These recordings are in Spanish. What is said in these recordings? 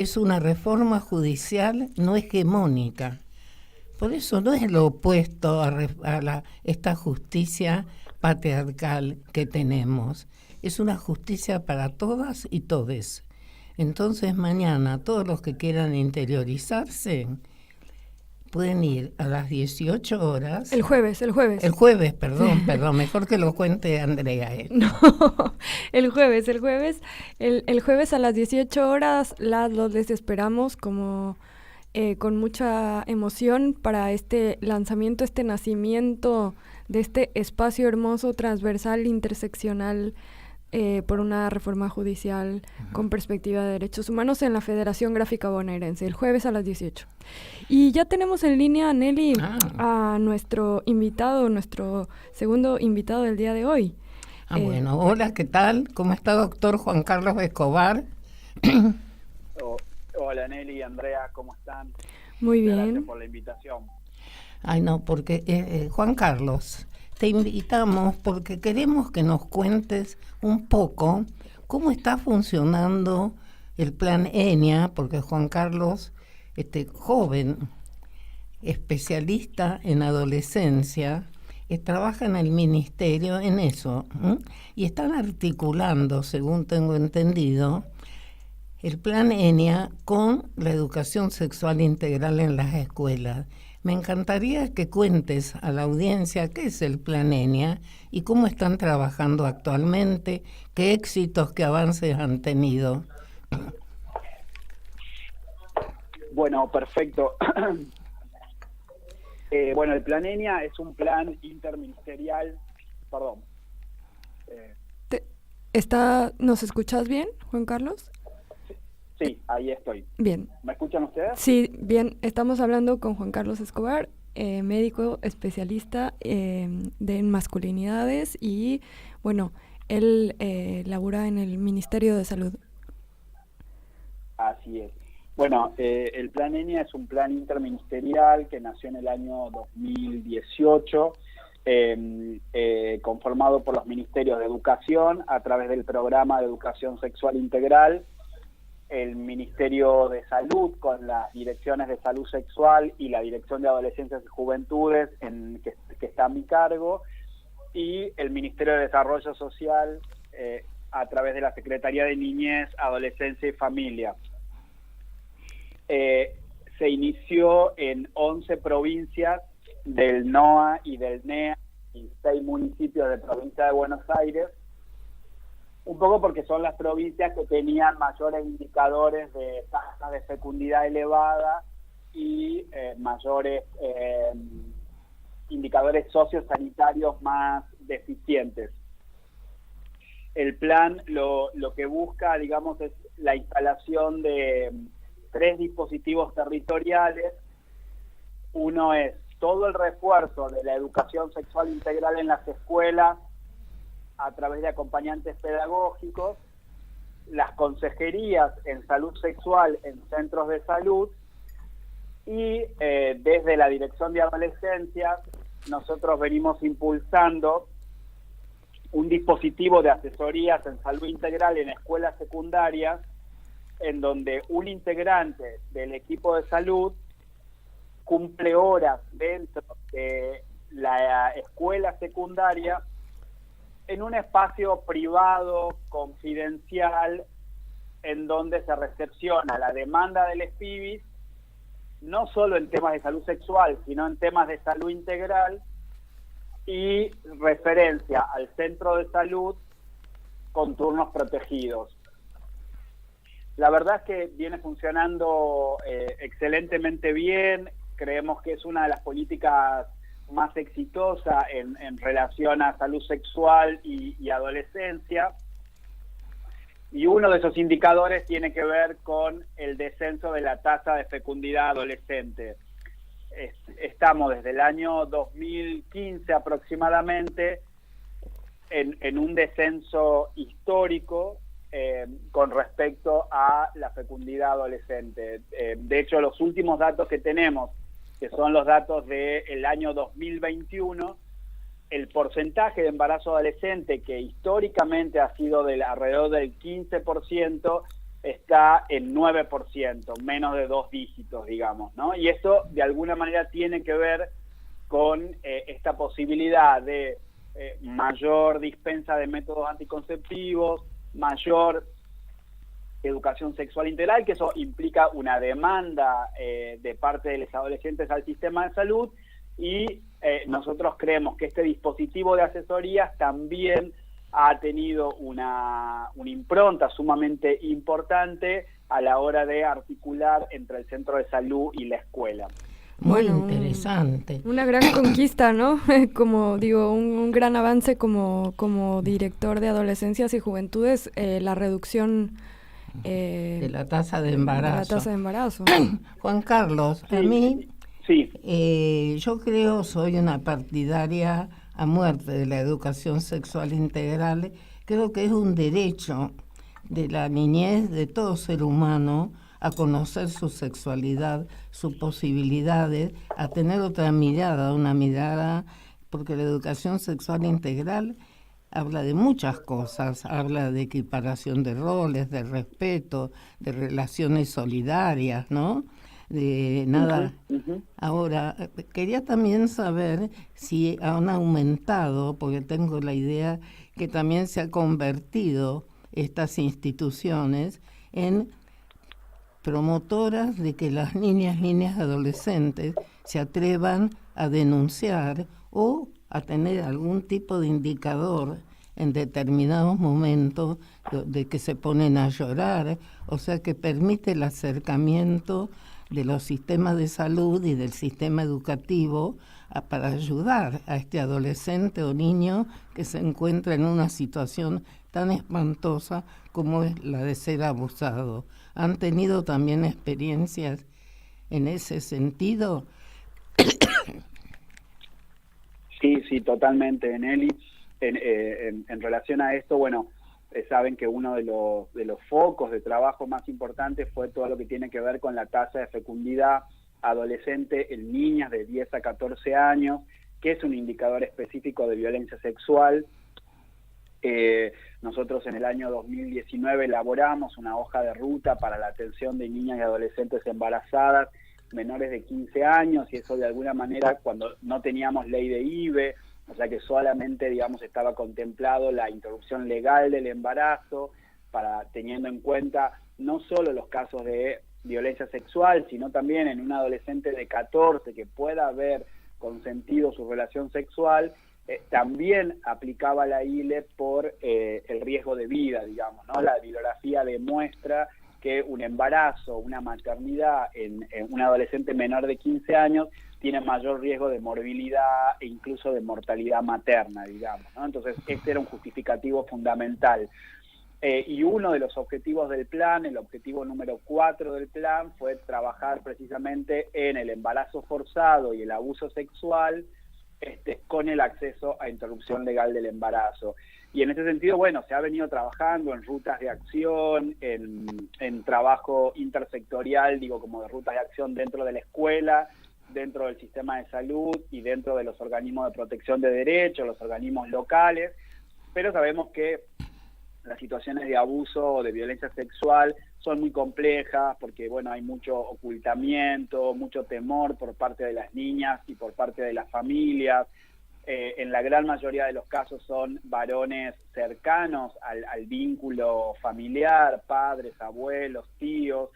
es una reforma judicial no hegemónica. Por eso no es lo opuesto a esta justicia patriarcal que tenemos. Es una justicia para todas y todes. Entonces mañana todos los que quieran interiorizarse pueden ir a las 18 horas. El jueves. El jueves, perdón, mejor que lo cuente Andrea. No, el jueves a las 18 horas les esperamos como con mucha emoción para este lanzamiento, este nacimiento de este espacio hermoso, transversal, interseccional, por una reforma judicial con perspectiva de derechos humanos en la Federación Gráfica Bonaerense, el jueves a las 18. Y ya tenemos en línea, Nelly, a nuestro invitado, nuestro segundo invitado del día de hoy. Bueno, hola, ¿qué tal? ¿Cómo está, doctor Juan Carlos Escobar? Hola, Nelly y Andrea, ¿cómo están? Muy bien. Gracias por la invitación. Ay, no, porque Juan Carlos, te invitamos porque queremos que nos cuentes un poco cómo está funcionando el plan ENIA, porque Juan Carlos, joven especialista en adolescencia, trabaja en el ministerio en eso, y están articulando, según tengo entendido, el plan ENIA con la educación sexual integral en las escuelas. Me encantaría que cuentes a la audiencia qué es el plan ENIA y cómo están trabajando actualmente, qué éxitos, qué avances han tenido. Bueno, perfecto. Bueno, el plan ENIA es un plan interministerial. Perdón. ¿Nos escuchas bien, Juan Carlos? Sí, ahí estoy. Bien. ¿Me escuchan ustedes? Sí, bien. Estamos hablando con Juan Carlos Escobar, médico especialista de masculinidades y, bueno, él labora en el Ministerio de Salud. Así es. Bueno, el plan ENIA es un plan interministerial que nació en el año 2018, conformado por los ministerios de Educación a través del programa de Educación Sexual Integral, el Ministerio de Salud con las direcciones de salud sexual y la Dirección de Adolescencias y Juventudes que está a mi cargo, y el Ministerio de Desarrollo Social a través de la Secretaría de Niñez, Adolescencia y Familia. Se inició en 11 provincias del NOA y del NEA y 6 municipios de provincia de Buenos Aires, un poco porque son las provincias que tenían mayores indicadores de tasas de fecundidad elevada y mayores indicadores sociosanitarios más deficientes. El plan lo que busca, digamos, es la instalación de 3 dispositivos territoriales. Uno es todo el refuerzo de la educación sexual integral en las escuelas a través de acompañantes pedagógicos, las consejerías en salud sexual en centros de salud y desde la Dirección de Adolescencia nosotros venimos impulsando un dispositivo de asesorías en salud integral en escuelas secundarias en donde un integrante del equipo de salud cumple horas dentro de la escuela secundaria en un espacio privado, confidencial, en donde se recepciona la demanda del PIBIS, no solo en temas de salud sexual, sino en temas de salud integral, y referencia al centro de salud con turnos protegidos. La verdad es que viene funcionando excelentemente bien. Creemos que es una de las políticas más exitosa en relación a salud sexual y adolescencia, y uno de esos indicadores tiene que ver con el descenso de la tasa de fecundidad adolescente. Estamos desde el año 2015 aproximadamente en un descenso histórico con respecto a la fecundidad adolescente. De hecho, los últimos datos que tenemos, que son los datos del año 2021, el porcentaje de embarazo adolescente, que históricamente ha sido alrededor del 15%, está en 9%, menos de 2 dígitos, digamos, ¿no? Y esto de alguna manera tiene que ver con esta posibilidad de mayor dispensa de métodos anticonceptivos, mayor educación sexual integral, que eso implica una demanda de parte de los adolescentes al sistema de salud, y nosotros creemos que este dispositivo de asesorías también ha tenido una impronta sumamente importante a la hora de articular entre el centro de salud y la escuela. Muy interesante. Una gran conquista, ¿no? Como digo, un gran avance como director de adolescencias y juventudes, la reducción de la tasa de embarazo. De la tasa de embarazo. Juan Carlos, a mí, sí. Yo creo, soy una partidaria a muerte de la educación sexual integral. Creo que es un derecho de la niñez de todo ser humano a conocer su sexualidad, sus posibilidades, a tener otra mirada, una mirada, porque la educación sexual integral habla de muchas cosas, habla de equiparación de roles, de respeto, de relaciones solidarias, ¿no? De nada. Ahora, quería también saber si han aumentado, porque tengo la idea que también se ha convertido estas instituciones en promotoras de que las niñas adolescentes se atrevan a denunciar o a tener algún tipo de indicador en determinados momentos de que se ponen a llorar, o sea que permite el acercamiento de los sistemas de salud y del sistema educativo para ayudar a este adolescente o niño que se encuentra en una situación tan espantosa como es la de ser abusado. ¿Han tenido también experiencias en ese sentido? Sí, totalmente, Nelly. En relación a esto, bueno, saben que uno de los focos de trabajo más importantes fue todo lo que tiene que ver con la tasa de fecundidad adolescente en niñas de 10 a 14 años, que es un indicador específico de violencia sexual. Nosotros en el año 2019 elaboramos una hoja de ruta para la atención de niñas y adolescentes embarazadas menores de 15 años, y eso de alguna manera, cuando no teníamos ley de IVE, o sea que solamente, digamos, estaba contemplado la interrupción legal del embarazo, teniendo en cuenta no solo los casos de violencia sexual, sino también en un adolescente de 14 que pueda haber consentido su relación sexual, también aplicaba la ILE por el riesgo de vida, digamos, ¿no? La bibliografía demuestra que un embarazo, una maternidad en un adolescente menor de 15 años tiene mayor riesgo de morbilidad e incluso de mortalidad materna, digamos, ¿no? Entonces, este era un justificativo fundamental. Y uno de los objetivos del plan, el objetivo número 4 del plan, fue trabajar precisamente en el embarazo forzado y el abuso sexual, con el acceso a interrupción legal del embarazo. Y en ese sentido, bueno, se ha venido trabajando en rutas de acción, en trabajo intersectorial, digo, como de rutas de acción dentro de la escuela, dentro del sistema de salud y dentro de los organismos de protección de derechos, los organismos locales, pero sabemos que las situaciones de abuso o de violencia sexual son muy complejas porque, bueno, hay mucho ocultamiento, mucho temor por parte de las niñas y por parte de las familias. En la gran mayoría de los casos son varones cercanos al vínculo familiar, padres, abuelos, tíos,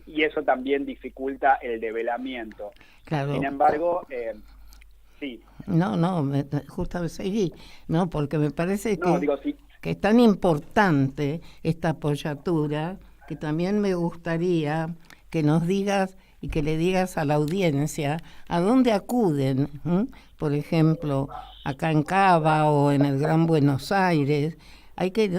y eso también dificulta el develamiento. Claro. Sin embargo, sí. Justamente seguí, no, porque me parece sí. Que es tan importante esta apoyatura que también me gustaría que nos digas y que le digas a la audiencia a dónde acuden, por ejemplo, acá en Cava o en el Gran Buenos Aires.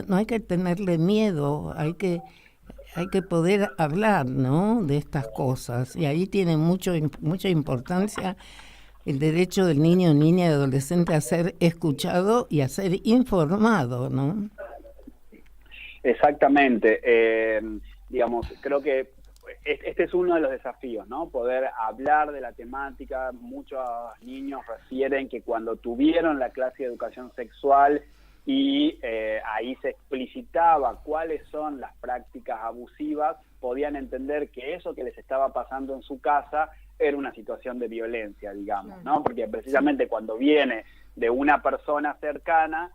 No hay que tenerle miedo, hay que poder hablar, ¿no?, de estas cosas, y ahí tiene mucha importancia el derecho del niño, niña y adolescente a ser escuchado y a ser informado, ¿no? Exactamente. Digamos, creo que este es uno de los desafíos, ¿no? Poder hablar de la temática. Muchos niños refieren que cuando tuvieron la clase de educación sexual y ahí se explicitaba cuáles son las prácticas abusivas, podían entender que eso que les estaba pasando en su casa era una situación de violencia, digamos, ¿no? Porque precisamente cuando viene de una persona cercana,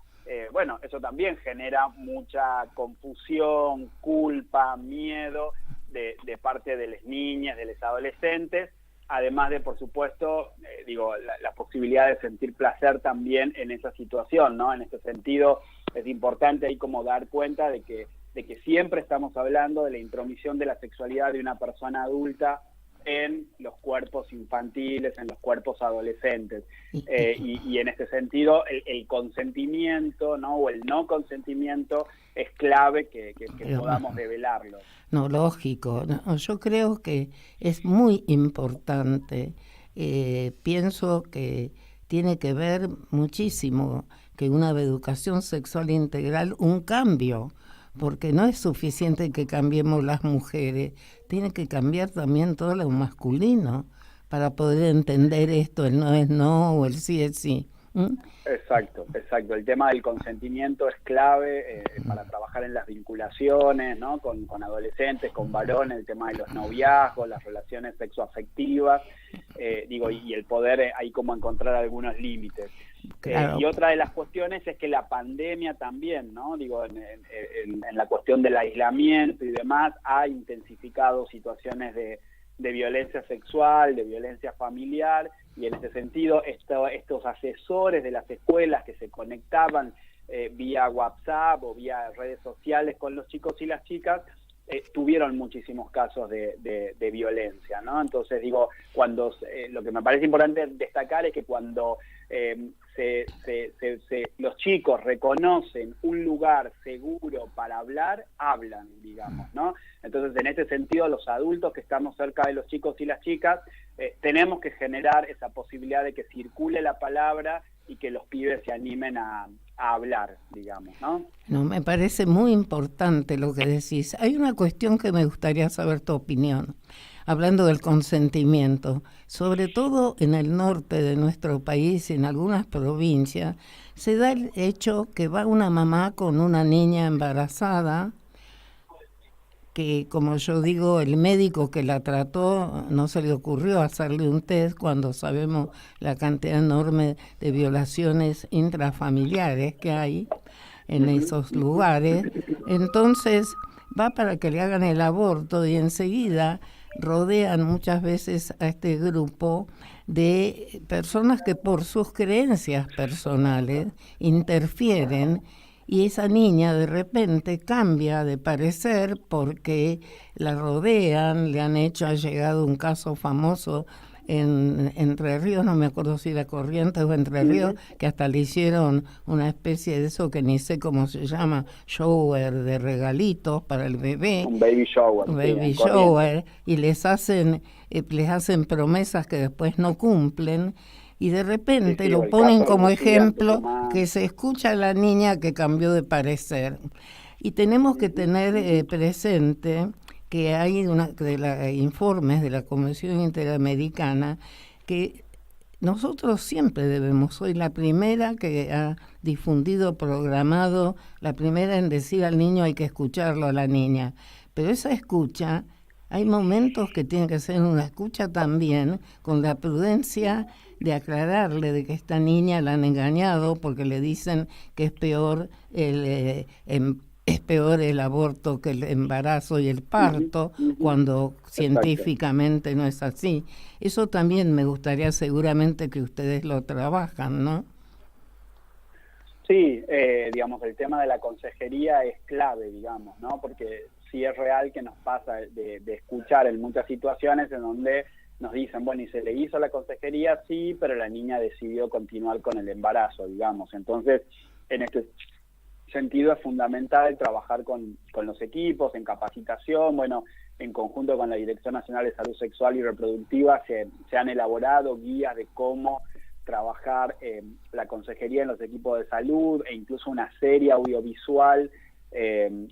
bueno, eso también genera mucha confusión, culpa, miedo de parte de las niñas, de los adolescentes, además de, por supuesto, la posibilidad de sentir placer también en esa situación, ¿no? En este sentido, es importante ahí como dar cuenta de que siempre estamos hablando de la intromisión de la sexualidad de una persona adulta en los cuerpos infantiles, en los cuerpos adolescentes. Y en este sentido, el consentimiento, ¿no? O el no consentimiento es clave que podamos develarlo. No, lógico. No, yo creo que es muy importante. Pienso que tiene que ver muchísimo que una educación sexual integral, un cambio, porque no es suficiente que cambiemos las mujeres, tiene que cambiar también todo lo masculino para poder entender esto, el no es no o el sí es sí. Exacto. El tema del consentimiento es clave para trabajar en las vinculaciones, ¿no? Con adolescentes, con varones, el tema de los noviazgos, las relaciones sexoafectivas, y el poder ahí como encontrar algunos límites. Claro. Y otra de las cuestiones es que la pandemia también, ¿no? En la cuestión del aislamiento y demás, ha intensificado situaciones de violencia sexual, de violencia familiar, y en ese sentido estos asesores de las escuelas que se conectaban vía WhatsApp o vía redes sociales con los chicos y las chicas, tuvieron muchísimos casos de violencia, ¿no? Entonces cuando lo que me parece importante destacar es que cuando los chicos reconocen un lugar seguro para hablar, hablan, digamos, ¿no? Entonces, en ese sentido, los adultos que estamos cerca de los chicos y las chicas, tenemos que generar esa posibilidad de que circule la palabra y que los pibes se animen a hablar, digamos, ¿no? No, me parece muy importante lo que decís. Hay una cuestión que me gustaría saber tu opinión, hablando del consentimiento. Sobre todo en el norte de nuestro país, en algunas provincias, se da el hecho que va una mamá con una niña embarazada, que, como yo digo, el médico que la trató no se le ocurrió hacerle un test cuando sabemos la cantidad enorme de violaciones intrafamiliares que hay en esos lugares. Entonces va para que le hagan el aborto y enseguida rodean muchas veces a este grupo de personas que por sus creencias personales interfieren, y esa niña de repente cambia de parecer porque la rodean, ha llegado un caso famoso en Entre Ríos, no me acuerdo si era Corrientes o Entre Ríos, que hasta le hicieron una especie de eso que ni sé cómo se llama, shower de regalitos para el bebé. Un baby shower. Un baby shower, y les hacen promesas que después no cumplen. Y de repente lo ponen como ejemplo que se escucha a la niña que cambió de parecer. Y tenemos que tener presente que hay informes de la Convención Interamericana que nosotros siempre debemos, soy la primera que ha difundido, programado, la primera en decir al niño hay que escucharlo a la niña. Pero esa escucha, hay momentos que tiene que ser una escucha también con la prudencia de aclararle de que esta niña la han engañado porque le dicen que es peor el aborto que el embarazo y el parto, cuando científicamente no es así. Eso también me gustaría seguramente que ustedes lo trabajan, ¿no? Sí, el tema de la consejería es clave, digamos, ¿no? Porque sí es real que nos pasa de escuchar en muchas situaciones en donde nos dicen, bueno, y se le hizo la consejería, sí, pero la niña decidió continuar con el embarazo, digamos. Entonces, en este sentido es fundamental trabajar con los equipos, en capacitación, bueno, en conjunto con la Dirección Nacional de Salud Sexual y Reproductiva se han elaborado guías de cómo trabajar la consejería en los equipos de salud e incluso una serie audiovisual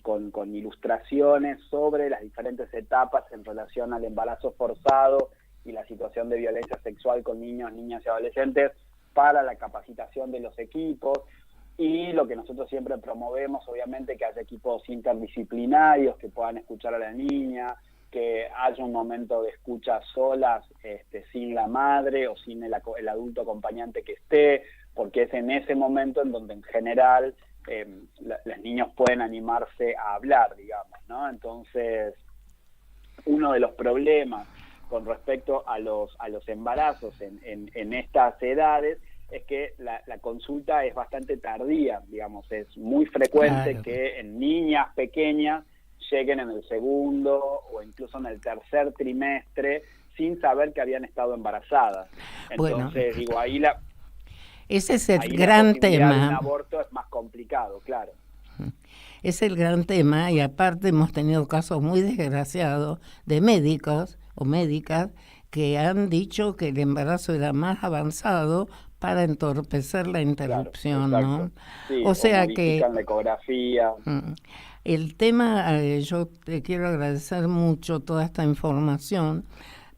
con ilustraciones sobre las diferentes etapas en relación al embarazo forzado y la situación de violencia sexual con niños, niñas y adolescentes para la capacitación de los equipos. Y lo que nosotros siempre promovemos, obviamente, que haya equipos interdisciplinarios que puedan escuchar a la niña, que haya un momento de escucha solas, sin la madre o sin el adulto acompañante que esté, porque es en ese momento en donde en general los niños pueden animarse a hablar, digamos, ¿no? Entonces, uno de los problemas con respecto a los embarazos en estas edades es que la consulta es bastante tardía, digamos, es muy frecuente que en niñas pequeñas lleguen en el segundo o incluso en el tercer trimestre sin saber que habían estado embarazadas. Entonces, digo, ese es el gran tema. Un aborto es más complicado, claro. Es el gran tema, y aparte hemos tenido casos muy desgraciados de médicos o médicas que han dicho que el embarazo era más avanzado para entorpecer la interrupción, claro, ¿no? Sí, o sea que la ecografía. El tema, yo te quiero agradecer mucho toda esta información,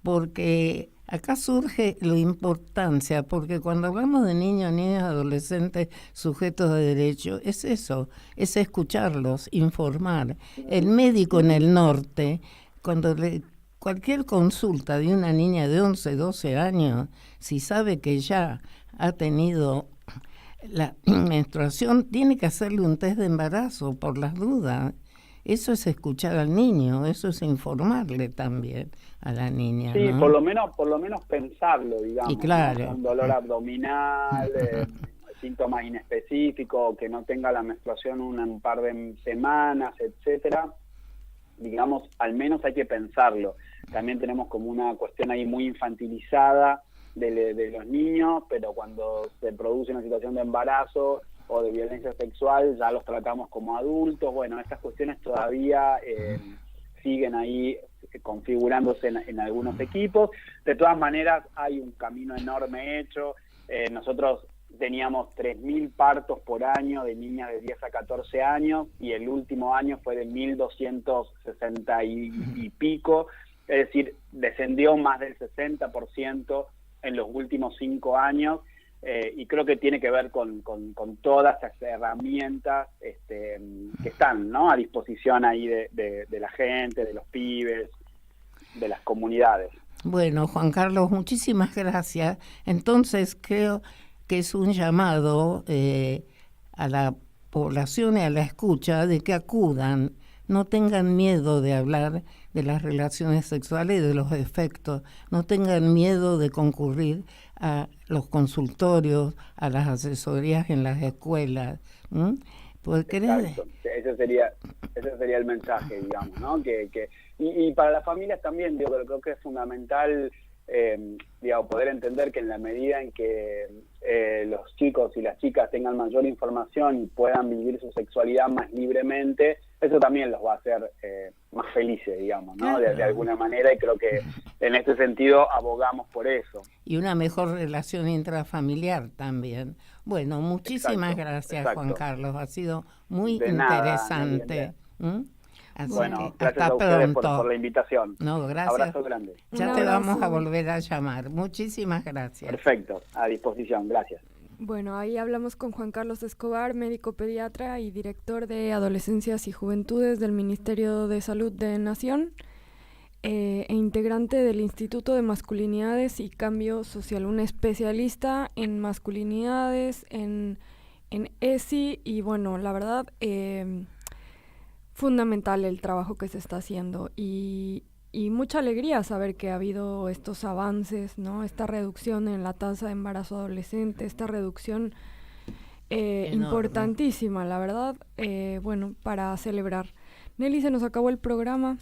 porque acá surge la importancia, porque cuando hablamos de niños, niñas, adolescentes, sujetos de derecho, es eso, es escucharlos, informar. El médico en el norte, cuando cualquier consulta de una niña de 11, 12 años, si sabe que ya ha tenido la menstruación, tiene que hacerle un test de embarazo por las dudas. Eso es escuchar al niño, eso es informarle también a la niña. Sí, ¿no? por lo menos pensarlo, digamos. Y claro. ¿no? Un dolor abdominal, síntomas inespecíficos, que no tenga la menstruación un par de semanas, etcétera. Digamos, al menos hay que pensarlo. También tenemos como una cuestión ahí muy infantilizada de los niños, pero cuando se produce una situación de embarazo o de violencia sexual ya los tratamos como adultos. Bueno, estas cuestiones todavía siguen ahí configurándose en algunos equipos. De todas maneras, hay un camino enorme hecho. Nosotros teníamos 3.000 partos por año de niñas de 10 a 14 años y el último año fue de 1.260 y pico, es decir, descendió más del 60% en los últimos 5 años, y creo que tiene que ver con todas esas herramientas que están, ¿no?, a disposición ahí de la gente, de los pibes, de las comunidades. Bueno, Juan Carlos, muchísimas gracias. Entonces creo que es un llamado a la población y a la escucha de que acudan, no tengan miedo de hablar de las relaciones sexuales y de los efectos, no tengan miedo de concurrir a los consultorios, a las asesorías en las escuelas. Exacto. Ese sería el mensaje, digamos, ¿no? Y para las familias también, digo, creo que es fundamental poder entender que en la medida en que los chicos y las chicas tengan mayor información y puedan vivir su sexualidad más libremente, eso también los va a hacer más felices, digamos, ¿no? De alguna manera, y creo que en este sentido abogamos por eso. Y una mejor relación intrafamiliar también. Bueno, muchísimas gracias, Juan Carlos, ha sido muy interesante. Bueno, gracias a ustedes por la invitación. No, gracias. Abrazo grande. Ya te vamos a volver a llamar. Muchísimas gracias. Perfecto, a disposición, gracias. Bueno, ahí hablamos con Juan Carlos Escobar, médico pediatra y director de Adolescencias y Juventudes del Ministerio de Salud de Nación, e integrante del Instituto de Masculinidades y Cambio Social, un especialista en masculinidades, en ESI, y bueno, la verdad, fundamental el trabajo que se está haciendo, y mucha alegría saber que ha habido estos avances, ¿no? Esta reducción en la tasa de embarazo adolescente, esta reducción importantísima, la verdad, bueno, para celebrar. Nelly, se nos acabó el programa,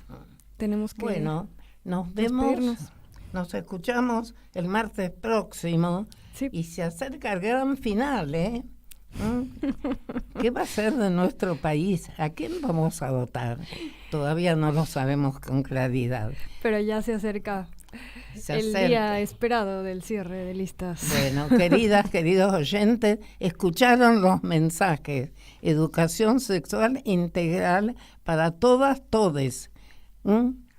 tenemos que Bueno, nos vemos, nos escuchamos el martes próximo, sí. Y se acerca el gran final, ¿eh? ¿Qué va a ser de nuestro país? ¿A quién vamos a votar? Todavía no lo sabemos con claridad. Pero ya se acerca el día esperado del cierre de listas. Bueno, queridas, queridos oyentes, escucharon los mensajes. Educación sexual integral para todas, todes.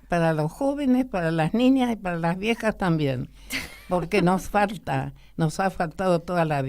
Para los jóvenes, para las niñas y para las viejas también. Porque nos ha faltado toda la vida.